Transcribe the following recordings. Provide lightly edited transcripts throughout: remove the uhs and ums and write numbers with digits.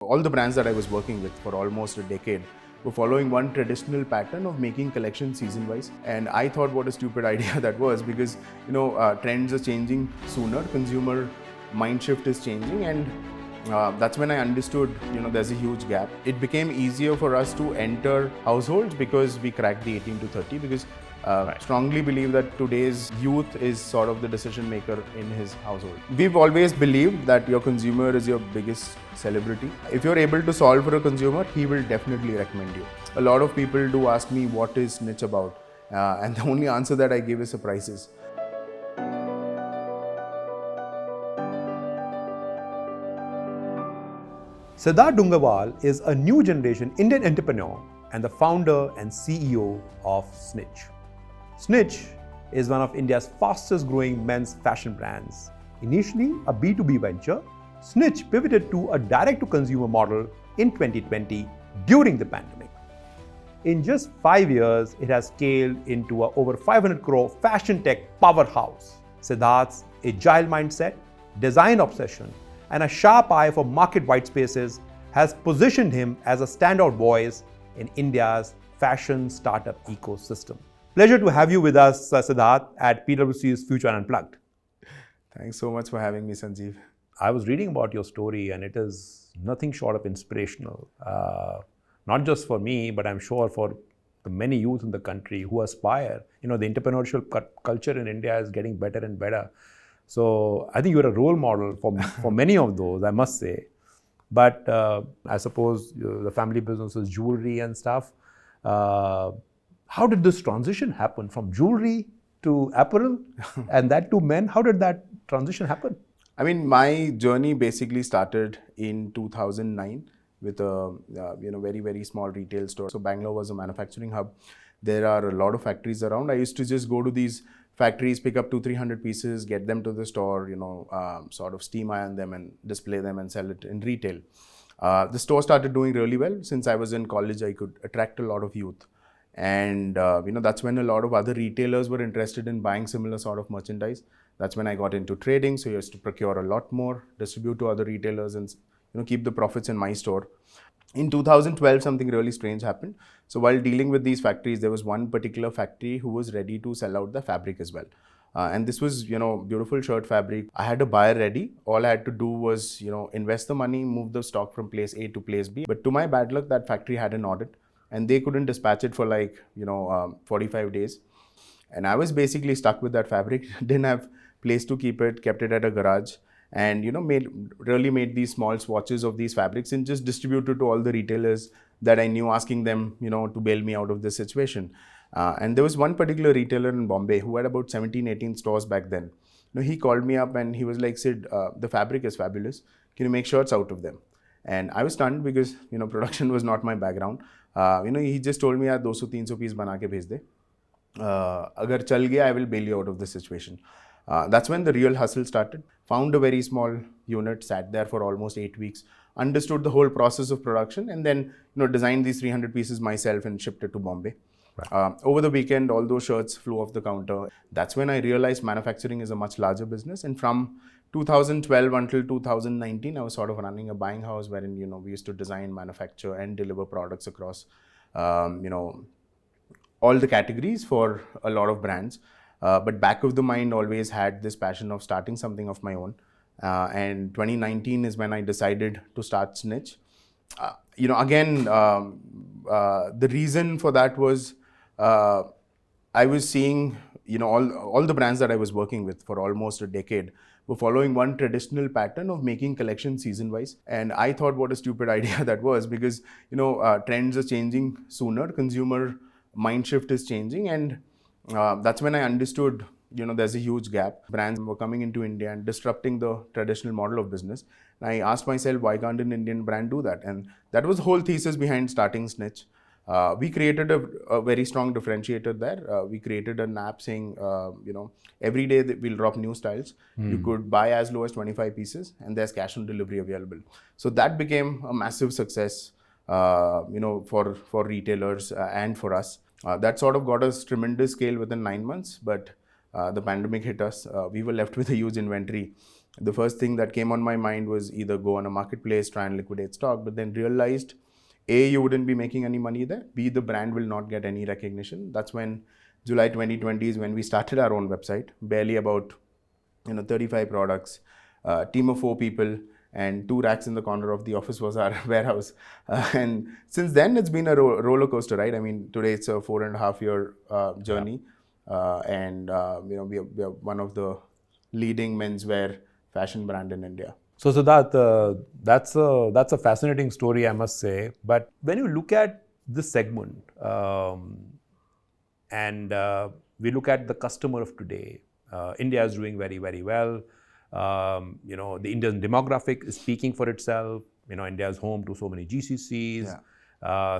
All the brands that I was working with for almost a decade were following one traditional pattern of making collections season-wise. And I thought what a stupid idea that was, because trends are changing sooner, consumer mind shift is changing, and that's when I understood, there's a huge gap. It became easier for us to enter households because we cracked the 18 to 30, because strongly believe that today's youth is sort of the decision maker in his household. We've always believed that your consumer is your biggest celebrity. If you're able to solve for a consumer, he will definitely recommend you. A lot of people do ask me, what is Snitch about? And the only answer that I give is surprises. Siddharth Dungawal is a new generation Indian entrepreneur and the founder and CEO of Snitch. Snitch is one of India's fastest growing men's fashion brands. Initially a B2B venture, Snitch pivoted to a direct-to-consumer model in 2020 during the pandemic. In just 5 years, it has scaled into a over 500 crore fashion tech powerhouse. Siddharth's agile mindset, design obsession, and a sharp eye for market white spaces has positioned him as a standout voice in India's fashion startup ecosystem. Pleasure to have you with us, Siddharth, at PwC's Future Unplugged. Thanks so much for having me, Sanjeev. I was reading about your story and it is nothing short of inspirational. Not just for me, but I'm sure for the many youth in the country who aspire. The entrepreneurial culture in India is getting better and better. So I think you're a role model for many of those, I must say. But I suppose the family business is jewelry and stuff. How did this transition happen from jewelry to apparel and that to men? How did that transition happen? I mean, my journey basically started in 2009 with a very, very small retail store. So Bangalore was a manufacturing hub. There are a lot of factories around. I used to just go to these factories, pick up 200-300 pieces, get them to the store, sort of steam iron them and display them and sell it in retail. The store started doing really well. Since I was in college, I could attract a lot of youth. And, that's when a lot of other retailers were interested in buying similar sort of merchandise. That's when I got into trading. So I used to procure a lot more, distribute to other retailers and, keep the profits in my store. In 2012, something really strange happened. So while dealing with these factories, there was one particular factory who was ready to sell out the fabric as well. And this was, beautiful shirt fabric. I had a buyer ready. All I had to do was, invest the money, move the stock from place A to place B. But to my bad luck, that factory had an audit and they couldn't dispatch it for 45 days. And I was basically stuck with that fabric. Didn't have place to keep it, kept it at a garage. And made these small swatches of these fabrics and just distributed to all the retailers that I knew, asking them to bail me out of this situation. And there was one particular retailer in Bombay who had about 17-18 stores back then. He called me up and he was like, Sid, the fabric is fabulous, can you make shirts out of them? And I was stunned because production was not my background. He just told me, 200-300 piece bana ke bhej de. Agar chal gaya, I will bail you out of this situation. That's when the real hustle started. Found a very small unit, sat there for almost 8 weeks, understood the whole process of production, and then designed these 300 pieces myself and shipped it to Bombay. Right. Over the weekend, all those shirts flew off the counter. That's when I realized manufacturing is a much larger business. And from 2012 until 2019, I was sort of running a buying house wherein we used to design, manufacture, and deliver products across all the categories for a lot of brands. But back of the mind always had this passion of starting something of my own. And 2019 is when I decided to start Snitch. The reason for that was I was seeing, all the brands that I was working with for almost a decade were following one traditional pattern of making collections season-wise. And I thought what a stupid idea that was, because, trends are changing sooner, consumer mind shift is changing, and that's when I understood, there's a huge gap. Brands were coming into India and disrupting the traditional model of business. And I asked myself, why can't an Indian brand do that? And that was the whole thesis behind starting Snitch. We created a very strong differentiator there. We created an app saying, every day that we'll drop new styles. You could buy as low as 25 pieces and there's cash on delivery available. So that became a massive success, for retailers and for us. That sort of got us tremendous scale within 9 months, but the pandemic hit us. We were left with a huge inventory. the first thing that came on my mind was either go on a marketplace, try and liquidate stock, but then realized A, you wouldn't be making any money there. B, the brand will not get any recognition. That's when July 2020 is when we started our own website, barely about 35 products, team of 4 people, and 2 racks in the corner of the office was our warehouse. And since then, it's been a roller coaster, right? I mean, today it's a 4.5-year journey, and we are one of the leading menswear fashion brand in India. So that's a fascinating story, I must say. But when you look at this segment, and we look at the customer of today, India is doing very, very well. The Indian demographic is speaking for itself. India is home to so many GCCs.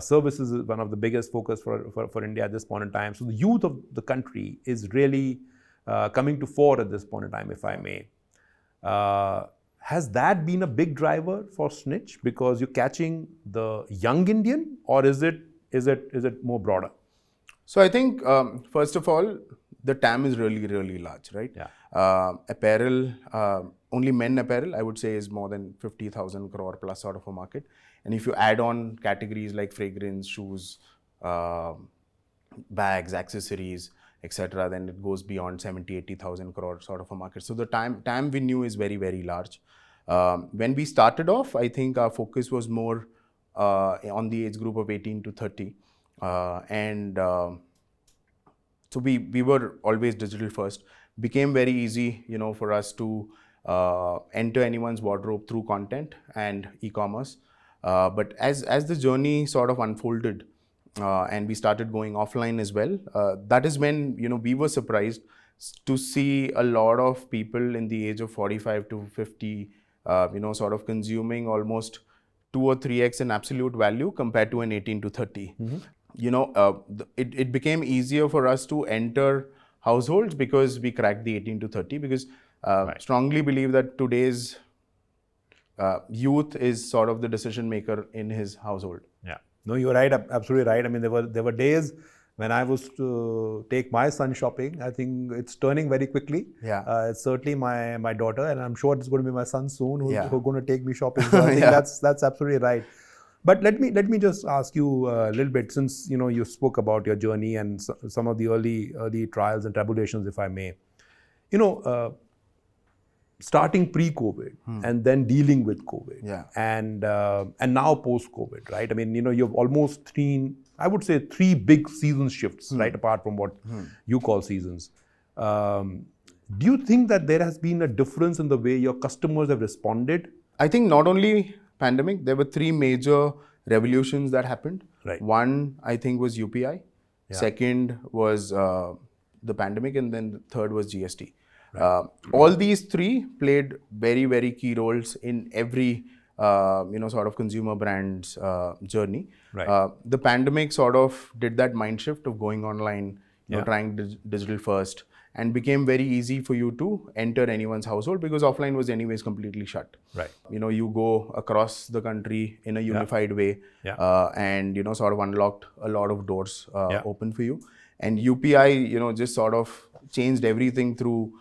Services is one of the biggest focus for India at this point in time. So the youth of the country is really coming to fore at this point in time, if I may. Has that been a big driver for Snitch because you're catching the young Indian, or is it more broader? So I think first of all, the TAM is really, really large, right? Apparel, only men apparel, I would say, is more than 50,000 crore plus sort of a market. And if you add on categories like fragrance, shoes, bags, accessories, etc., then it goes beyond 70,000-80,000 crore sort of a market. So the TAM we knew is very, very large. When we started off, I think our focus was more on the age group of 18 to 30. So we were always digital first. Became very easy, for us to enter anyone's wardrobe through content and e-commerce. But as the journey sort of unfolded, and we started going offline as well, that is when we were surprised to see a lot of people in the age of 45 to 50, sort of consuming almost 2 or 3x in absolute value compared to an 18 to 30. It became easier for us to enter households because we cracked the 18 to 30, because strongly believe that today's youth is sort of the decision maker in his household. Yeah, no, you're right, absolutely right. I mean, there were days when I was to take my son shopping. I think it's turning very quickly. It's certainly my daughter, and I'm sure it's going to be my son soon who's going to take me shopping. So I think that's absolutely right. But let me just ask you a little bit, since you spoke about your journey and some of the early trials and tribulations, if I may. Starting pre-COVID and then dealing with COVID, and now post-COVID, right? I mean, you've almost seen, I would say, 3 big season shifts, right? Apart from what you call seasons. Do you think that there has been a difference in the way your customers have responded? I think not only pandemic, there were 3 major revolutions that happened. Right. One, I think, was UPI. Second was the pandemic, and then the third was GST. All these 3 played very, very key roles in every sort of consumer brand's journey. Right. The pandemic sort of did that mind shift of going online, trying digital first, and became very easy for you to enter anyone's household because offline was anyways completely shut. Right. You go across the country in a unified way, and sort of unlocked a lot of doors open for you. And UPI, just sort of changed everything through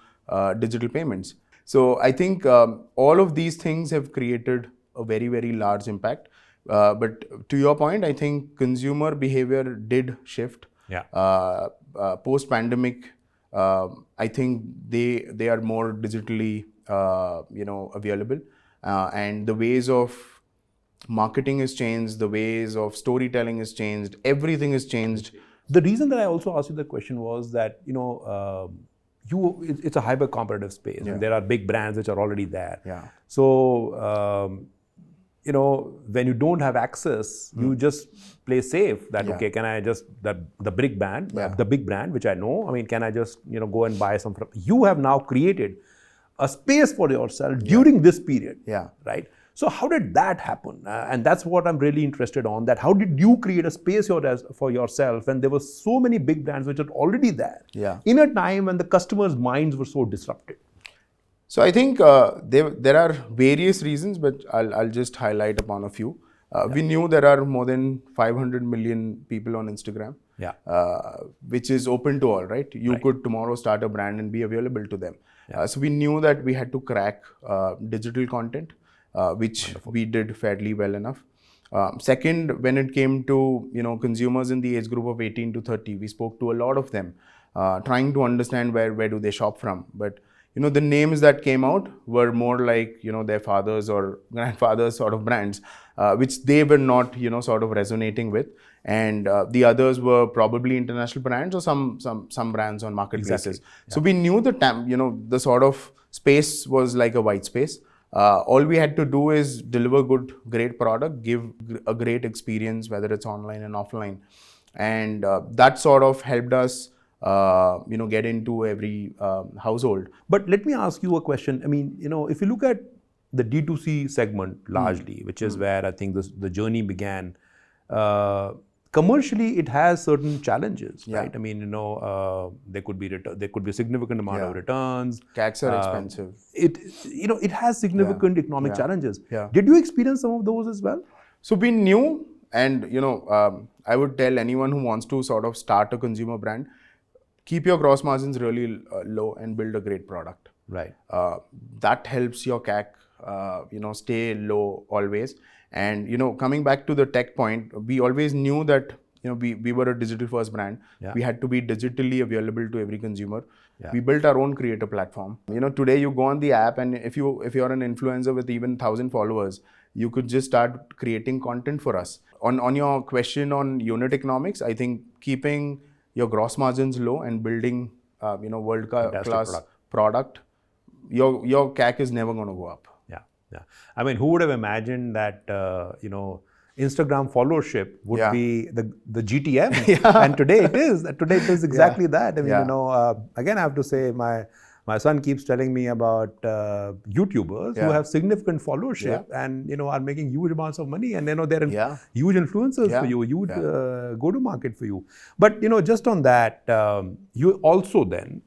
digital payments. So I think all of these things have created a very, very large impact. But to your point, I think consumer behavior did shift. Post-pandemic, I think they are more digitally available, and the ways of marketing has changed, the ways of storytelling has changed, everything has changed. The reason that I also asked you the question was that it's a hyper competitive space, and there are big brands which are already there. So when you don't have access, you just play safe. That okay, can I just the big brand which I know? I mean, can I just go and buy some from? You have now created a space for yourself during this period. Right. So how did that happen? And that's what I'm really interested on. That how did you create a space for yourself when there were so many big brands which are already there in a time when the customers' minds were so disrupted? So I think there are various reasons, but I'll just highlight upon a few. We knew there are more than 500 million people on Instagram, which is open to all, right? You could tomorrow start a brand and be available to them. So we knew that we had to crack digital content, which we did fairly well enough. Second, when it came to consumers in the age group of 18 to 30, we spoke to a lot of them, trying to understand where do they shop from. But the names that came out were more like their fathers or grandfathers sort of brands, which they were not sort of resonating with, and the others were probably international brands or some brands on marketplaces. Exactly. So we knew the sort of space was like a white space. All we had to do is deliver great product, give a great experience, whether it's online and offline, and that sort of helped us get into every household. But let me ask you a question. I mean, if you look at the D2C segment largely, which is where I think the journey began, commercially it has certain challenges, right? I mean, there could be a significant amount of returns. CACs are expensive. It has significant economic challenges. Yeah. Did you experience some of those as well? So we knew, and I would tell anyone who wants to sort of start a consumer brand, keep your gross margins really low and build a great product. Right. That helps your CAC, stay low always. And coming back to the tech point, we always knew that we were a digital first brand. Yeah. We had to be digitally available to every consumer. Yeah. We built our own creator platform. Today you go on the app, and if you're an influencer with even 1,000 followers, you could just start creating content for us. On your question on unit economics, I think keeping your gross margins low and building world class product, your CAC is never going to go up. Yeah. I mean, who would have imagined that, Instagram followership would be the GTM? And today it is. Today it is exactly that. I mean, again, I have to say, my son keeps telling me about YouTubers who have significant followership and, are making huge amounts of money, and, they're huge influencers for you, huge go-to-market for you. But, just on that, you also then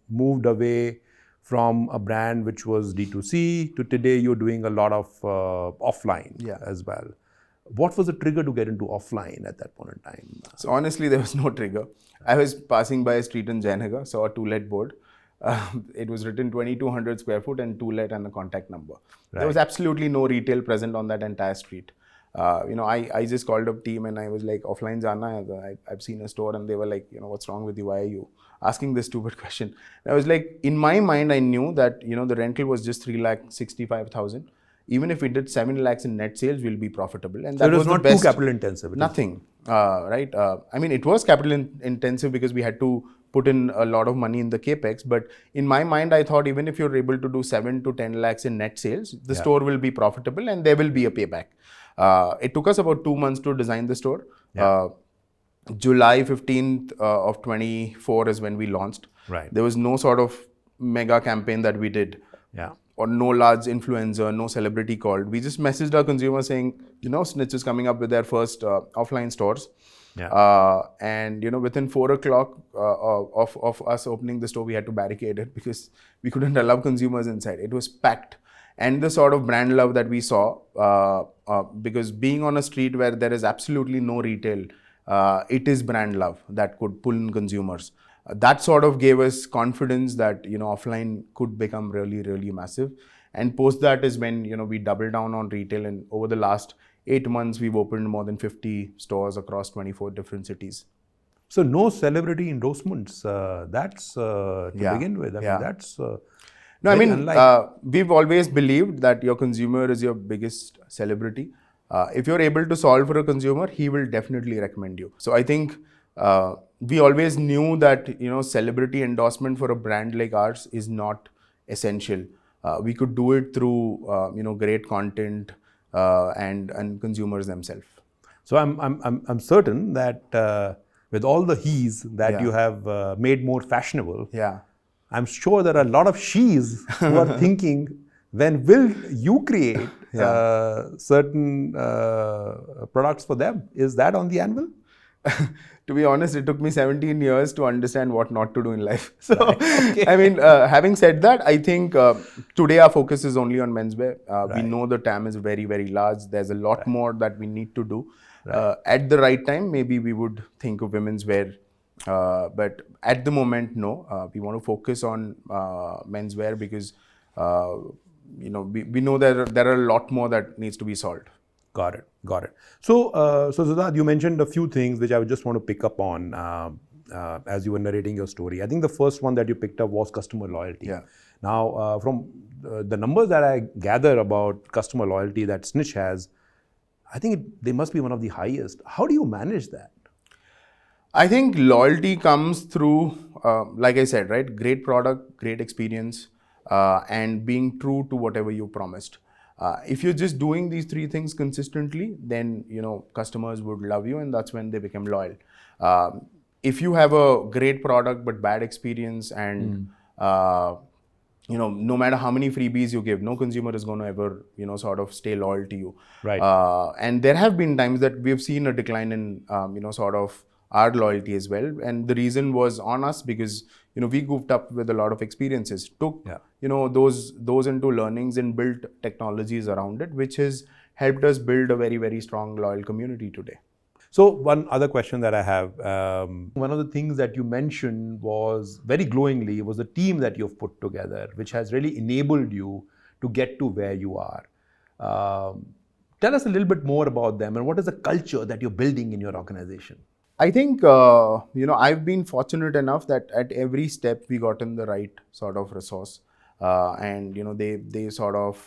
moved away from a brand which was D2C to today you're doing a lot of offline as well. What was the trigger to get into offline at that point in time? So honestly, there was no trigger. I was passing by a street in Jainagar, saw a to-let board. It was written 2,200 square foot and to-let and a contact number. Right. There was absolutely no retail present on that entire street. I just called up team and I was like, offline jana hai. I've seen a store, and they were like, what's wrong with you? Why are you asking this stupid question? And I was like, in my mind, I knew that, the rental was just 3,65,000. Even if we did 7 lakhs in net sales, we'll be profitable. And so that it was not the best. Too capital intensive. Nothing, right? I mean, it was capital intensive because we had to put in a lot of money in the capex. But in my mind, I thought even if you're able to do 7 to 10 lakhs in net sales, the store will be profitable and there will be a payback. It took us about 2 months to design the store. July 15th of 24 is when we launched. Right. There was no sort of mega campaign that we did. Yeah. Or no large influencer, no celebrity called. We just messaged our consumers saying, Snitch is coming up with their first offline stores. Yeah. And within 4 o'clock of us opening the store, we had to barricade it because we couldn't allow consumers inside. It was packed. And the sort of brand love that we saw, because being on a street where there is absolutely no retail, it is brand love that could pull in consumers. That sort of gave us confidence that offline could become really, really massive. And post that is when we doubled down on retail, and over the last 8 months we've opened more than 50 stores across 24 different cities. So no celebrity endorsements. That's to begin with. I mean, that's no. I mean, we've always believed that your consumer is your biggest celebrity. If you're able to solve for a consumer, he will definitely recommend you. So I think we always knew that celebrity endorsement for a brand like ours is not essential. We could do it through great content and consumers themselves. So I'm certain that with all the he's that you have made more fashionable, I'm sure there are a lot of she's who are thinking, when will you create certain products for them? Is that on the anvil? To be honest, it took me 17 years to understand what not to do in life. So, I mean, having said that, I think today our focus is only on menswear. We know the TAM is very, very large. There's a lot more that we need to do. At the right time, maybe we would think of women's wear But at the moment, no. We want to focus on menswear because we know that there are a lot more that needs to be solved. Got it. Got it. So, Siddharth, you mentioned a few things which I would just want to pick up on as you were narrating your story. I think the first one that you picked up was customer loyalty. Yeah. Now, from the numbers that I gather about customer loyalty that Snitch has, I think they must be one of the highest. How do you manage that? I think loyalty comes through, like I said, right? Great product, great experience, and being true to whatever you promised. If you're just doing these three things consistently, then customers would love you, and that's when they become loyal. If you have a great product but bad experience, and no matter how many freebies you give, no consumer is going to ever sort of stay loyal to you. Right. And there have been times that we've seen a decline in sort of our loyalty as well, and the reason was on us because we goofed up with a lot of experiences, took those into learnings and built technologies around it, which has helped us build a very, very strong loyal community today. So one other question that I have, one of the things that you mentioned was very glowingly was the team that you've put together, which has really enabled you to get to where you are. Tell us a little bit more about them and what is the culture that you're building in your organization? I think, I've been fortunate enough that at every step we got in the right sort of resource. And, they sort of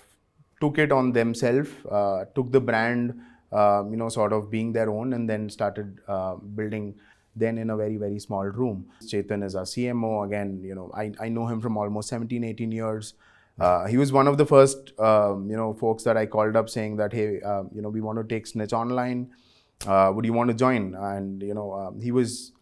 took it on themselves, took the brand, sort of being their own, and then started building then in a very, very small room. Chetan is our CMO. Again, I know him from almost 17, 18 years. He was one of the first, folks that I called up saying that, hey, we want to take Snitch online. Would you want to join? And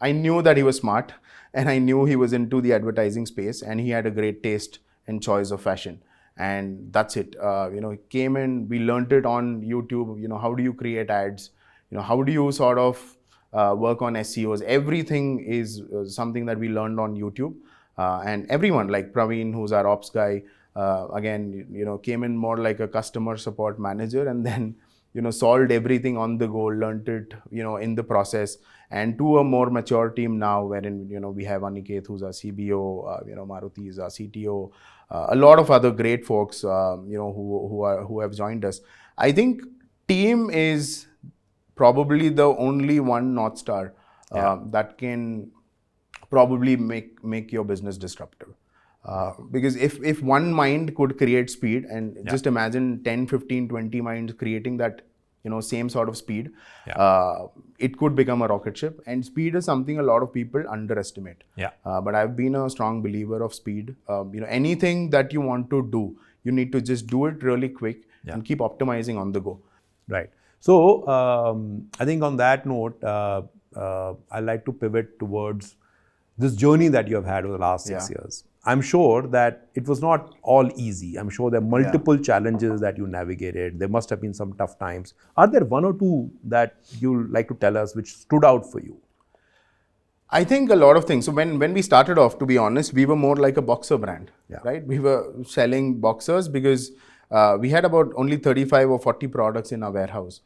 I knew that he was smart, and I knew he was into the advertising space, and he had a great taste and choice of fashion, and that's it. He came in, we learned it on YouTube. How do you create ads? How do you sort of work on SEOs? Everything is something that we learned on YouTube, and everyone like Praveen, who's our ops guy, again, came in more like a customer support manager, and then solved everything on the go, learned it, in the process, and to a more mature team now, wherein, we have Aniket, who's our CBO, Maruti is our CTO, a lot of other great folks, who have joined us. I think team is probably the only one North Star that can probably make your business disruptive. Because if one mind could create speed, and just imagine 10, 15, 20 minds creating that same sort of speed, it could become a rocket ship. And speed is something a lot of people underestimate. But I've been a strong believer of speed. Anything that you want to do, you need to just do it really quick and keep optimizing on the go. Right. So I think on that note, I'd like to pivot towards this journey that you have had over the last 6 years. I'm sure that it was not all easy. I'm sure there are multiple challenges that you navigated. There must have been some tough times. Are there one or two that you'd like to tell us which stood out for you? I think a lot of things. So when we started off, to be honest, we were more like a boxer brand, right? We were selling boxers because we had about only 35 or 40 products in our warehouse.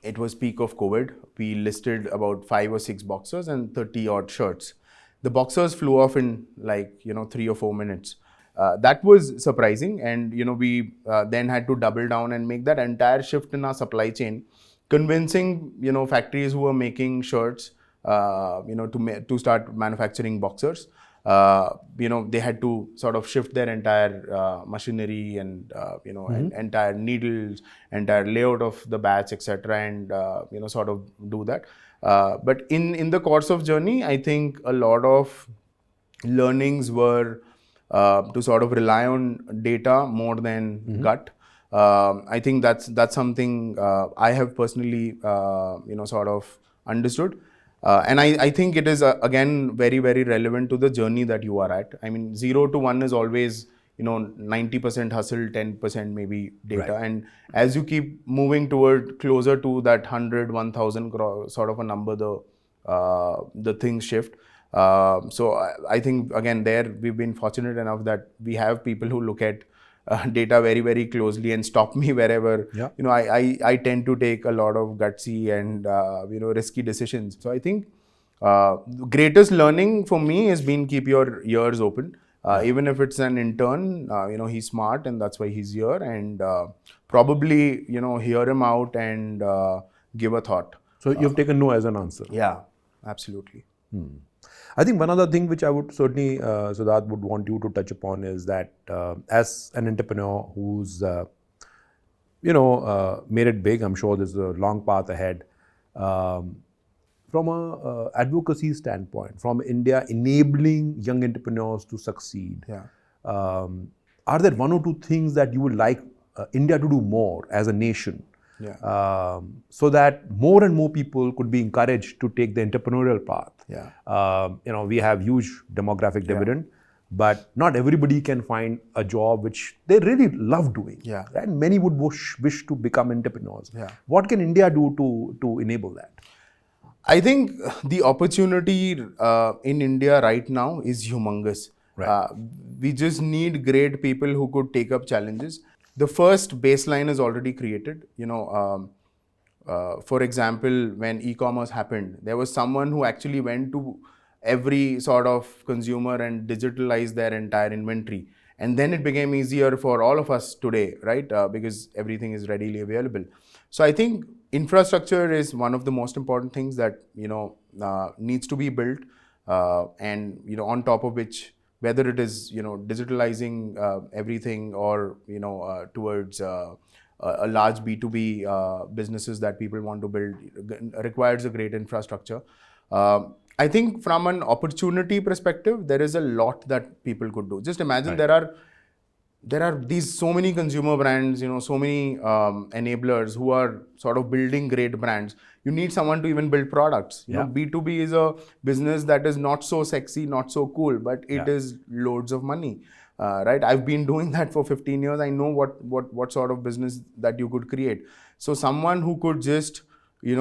It was peak of COVID. We listed about 5 or 6 boxers and 30 odd shirts. The boxers flew off in 3 or 4 minutes. That was surprising, and we then had to double down and make that entire shift in our supply chain, convincing factories who were making shirts to start manufacturing boxers. They had to sort of shift their entire machinery and and entire needles, entire layout of the batch, etc., and sort of do that. But in the course of journey, I think a lot of learnings were to sort of rely on data more than gut. I think that's something I have personally sort of understood. And I think it is again very, very relevant to the journey that you are at. I mean, 0 to 1 is always 90% hustle, 10% maybe data. Right. And as you keep moving toward closer to that 100, 1000 sort of a number, the things shift. So I think again there we've been fortunate enough that we have people who look at data very, very closely and stop me wherever I tend to take a lot of gutsy and risky decisions. So I think the greatest learning for me has been keep your ears open. Even if it's an intern, he's smart and that's why he's here, and probably, hear him out and give a thought. So you've taken no as an answer. Yeah, absolutely. I think one other thing which I would certainly, Siddharth, would want you to touch upon is that as an entrepreneur who's, made it big, I'm sure there's a long path ahead. From a advocacy standpoint, from India enabling young entrepreneurs to succeed, are there one or two things that you would like India to do more as a nation? So that more and more people could be encouraged to take the entrepreneurial path. We have huge demographic dividend, but not everybody can find a job which they really love doing. Right? Many would wish to become entrepreneurs. What can India do to enable that? I think the opportunity in India right now is humongous. We just need great people who could take up challenges. The first baseline is already created. For example, when e-commerce happened, there was someone who actually went to every sort of consumer and digitalized their entire inventory. And then it became easier for all of us today, right? Because everything is readily available. So I think infrastructure is one of the most important things that, needs to be built. And, on top of which, whether it is, digitalizing everything or, towards a large B2B businesses that people want to build requires a great infrastructure. I think from an opportunity perspective, there is a lot that people could do. Just imagine there are these so many consumer brands, so many enablers who are sort of building great brands. You need someone to even build products. B2B is a business that is not so sexy, not so cool, but it is loads of money. Right? I've been doing that for 15 years. I know what sort of business that you could create. So someone who could just be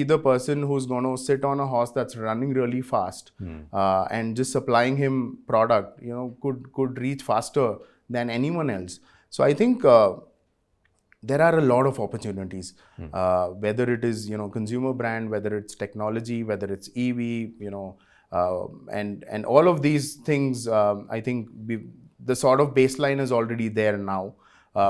the person who's going to sit on a horse that's running really fast and just supplying him product, could reach faster than anyone else. So I think there are a lot of opportunities, whether it is, consumer brand, whether it's technology, whether it's EV, and all of these things. I think the sort of baseline is already there now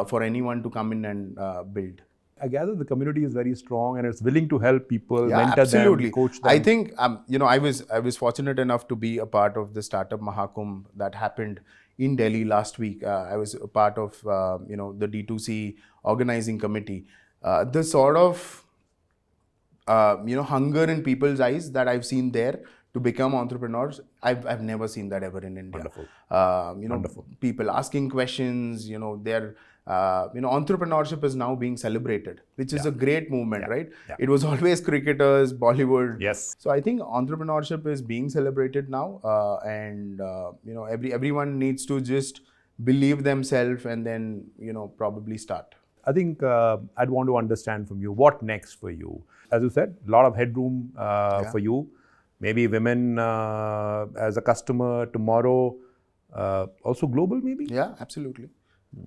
for anyone to come in and build. I gather the community is very strong and it's willing to help people, mentor them, coach them. I think, I was fortunate enough to be a part of the Startup Mahakumbh that happened in Delhi last week. I was a part of, the D2C organizing committee. The sort of, hunger in people's eyes that I've seen there to become entrepreneurs, I've never seen that ever in India. Wonderful. People asking questions, they're entrepreneurship is now being celebrated, which is a great movement, right? It was always cricketers, Bollywood. Yes. So I think entrepreneurship is being celebrated now, and everyone needs to just believe themselves and then probably start. I think I'd want to understand from you what next for you. As you said, a lot of headroom for you. Maybe women as a customer tomorrow, also global maybe? Yeah, absolutely.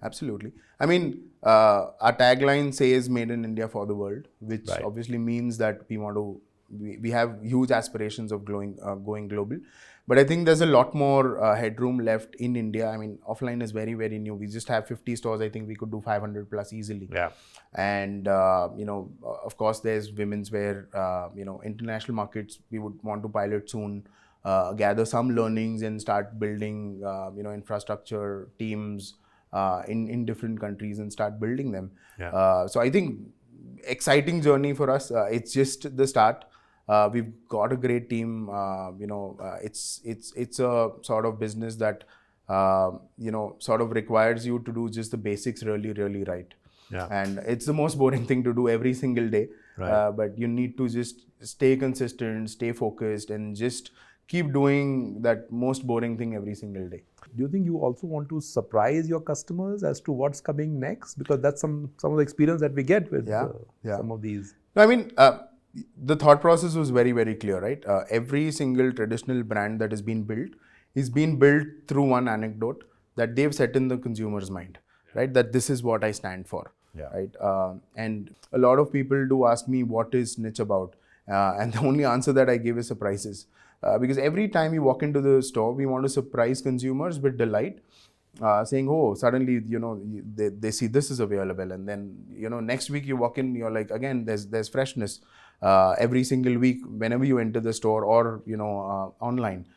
Absolutely. I mean, our tagline says "Made in India for the world," which obviously means that we have huge aspirations of going global. But I think there's a lot more headroom left in India. I mean, offline is very, very new. We just have 50 stores. I think we could do 500 plus easily. And, of course, there's women's wear, international markets we would want to pilot soon, gather some learnings and start building, infrastructure teams in different countries and start building them. So I think exciting journey for us. It's just the start. We've got a great team. It's a sort of business that sort of requires you to do just the basics really, really right. And it's the most boring thing to do every single day. But you need to just stay consistent, stay focused, and just keep doing that most boring thing every single day. Do you think you also want to surprise your customers as to what's coming next? Because that's some of the experience that we get with some of these. I mean, the thought process was very, very clear, right? Every single traditional brand that has been built is being built through one anecdote that they've set in the consumer's mind, right? That this is what I stand for, right? And a lot of people do ask me, what is Snitch about? And the only answer that I give is surprises. Because every time you walk into the store, we want to surprise consumers with delight. Saying, oh, suddenly, they see this is available. And then, next week you walk in, you're like, again, there's freshness every single week whenever you enter the store or, online.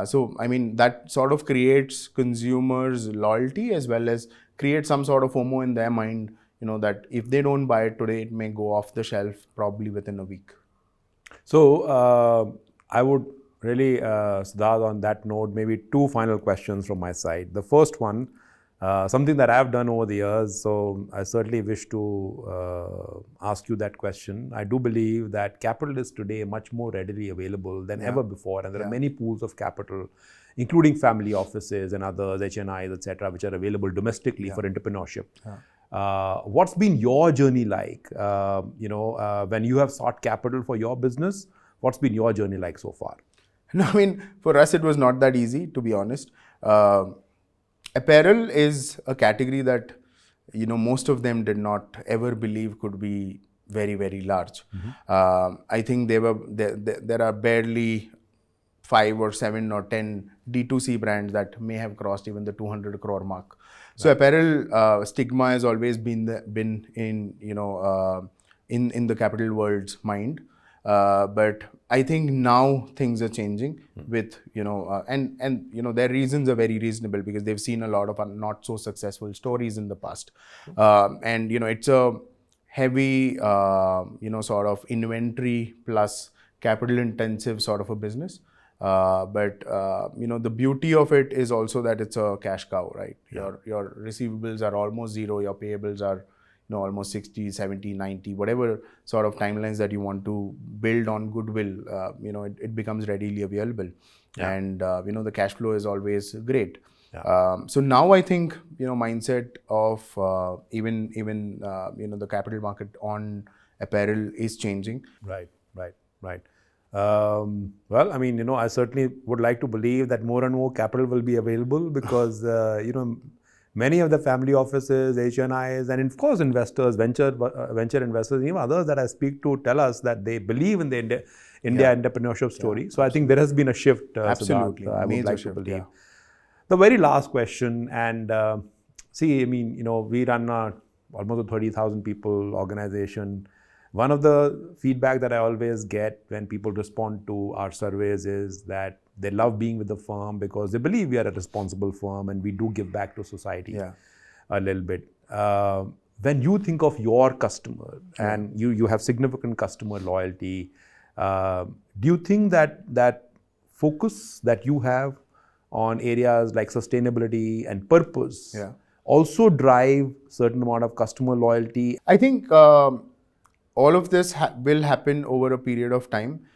So, I mean, that sort of creates consumers' loyalty as well as create some sort of FOMO in their mind, that if they don't buy it today, it may go off the shelf probably within a week. So, I would really, Siddharth, on that note, maybe two final questions from my side. The first one, something that I've done over the years, so I certainly wish to ask you that question. I do believe that capital is today much more readily available than ever before, and there are many pools of capital, including family offices and others, HNIs, etc., which are available domestically for entrepreneurship. What's been your journey like? When you have sought capital for your business, what's been your journey like so far? No, I mean, for us, it was not that easy, to be honest. Apparel is a category that, most of them did not ever believe could be very, very large. I think there are barely 5 or 7 or 10 D2C brands that may have crossed even the 200 crore mark. So apparel stigma has always been in in the capital world's mind. But I think now things are changing with, their reasons are very reasonable because they've seen a lot of not so successful stories in the past. And, it's a heavy, sort of inventory plus capital intensive sort of a business. But the beauty of it is also that it's a cash cow, right? Your receivables are almost zero, your payables are almost 60, 70, 90, whatever sort of timelines that you want to build on goodwill, it becomes readily available. And, the cash flow is always great. So now I think, mindset of even the capital market on apparel is changing. Right. Well, I mean, I certainly would like to believe that more and more capital will be available because, many of the family offices, HNIs, and of course investors, venture investors, even others that I speak to tell us that they believe in the India entrepreneurship story. So I think there has been a shift. Absolutely. I would like to believe. Yeah. The very last question, and see, I mean, we run almost a 30,000 people organization. One of the feedback that I always get when people respond to our surveys is that they love being with the firm because they believe we are a responsible firm and we do give back to society a little bit. When you think of your customer and you have significant customer loyalty, do you think that focus that you have on areas like sustainability and purpose also drive certain amount of customer loyalty? I think all of this will happen over a period of time.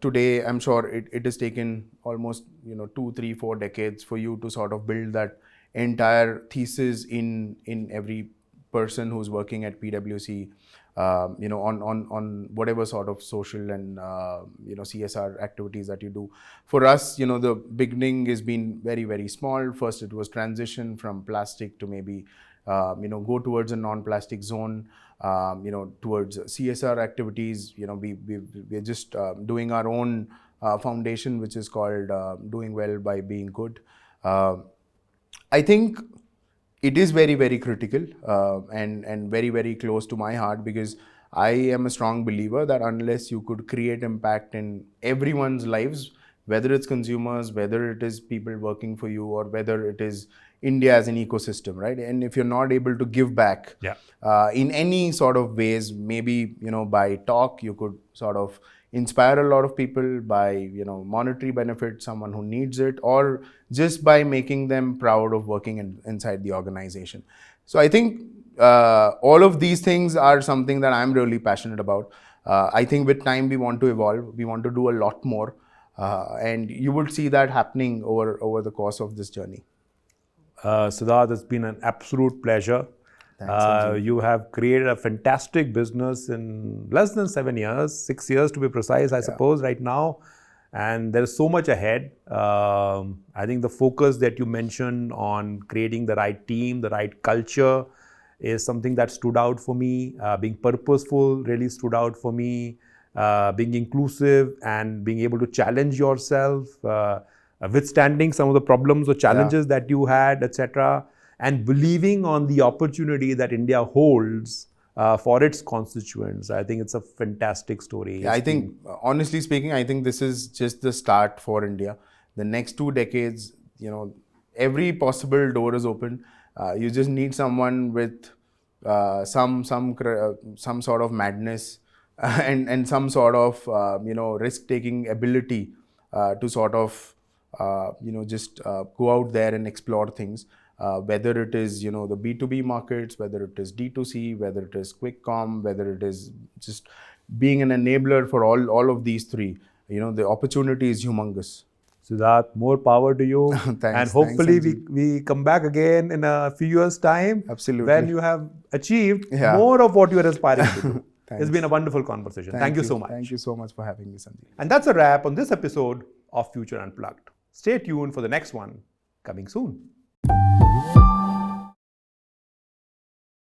Today, I'm sure it has taken almost, 2, 3, 4 decades for you to sort of build that entire thesis in every person who's working at PwC, on whatever sort of social and, CSR activities that you do. For us, the beginning has been very, very small. First, it was transition from plastic to maybe, go towards a non-plastic zone. Towards CSR activities, we're just doing our own foundation, which is called Doing Well by Being Good. I think it is very, very critical and very, very close to my heart because I am a strong believer that unless you could create impact in everyone's lives, whether it's consumers, whether it is people working for you, or whether it is India as an ecosystem, right? And if you're not able to give back in any sort of ways, maybe, by talk, you could sort of inspire a lot of people by, monetary benefit, someone who needs it, or just by making them proud of working inside the organization. So I think all of these things are something that I'm really passionate about. I think with time, we want to evolve. We want to do a lot more. And you would see that happening over the course of this journey. Siddharth, it's been an absolute pleasure. Thanks, you have created a fantastic business in less than 7 years, 6 years to be precise, I suppose, right now. And there is so much ahead. I think the focus that you mentioned on creating the right team, the right culture is something that stood out for me. Being purposeful really stood out for me. being inclusive and being able to challenge yourself, withstanding some of the problems or challenges that you had, etc., and believing on the opportunity that India holds for its constituents. I think it's a fantastic story. Yeah, I think, honestly speaking, I think this is just the start for India. The next 2 decades, every possible door is open. You just need someone with some sort of madness and some sort of risk-taking ability to sort of just go out there and explore things. Whether it is the B2B markets, whether it is D2C, whether it is quick com, whether it is just being an enabler for all of these three, the opportunity is humongous. Siddharth, more power to you. Thanks, and hopefully thanks, we come back again in a few years' time. Absolutely. When you have achieved more of what you are aspiring to do. It's been a wonderful conversation. Thank you so much. Thank you so much for having me, Sanjeev. And that's a wrap on this episode of Future Unplugged. Stay tuned for the next one coming soon.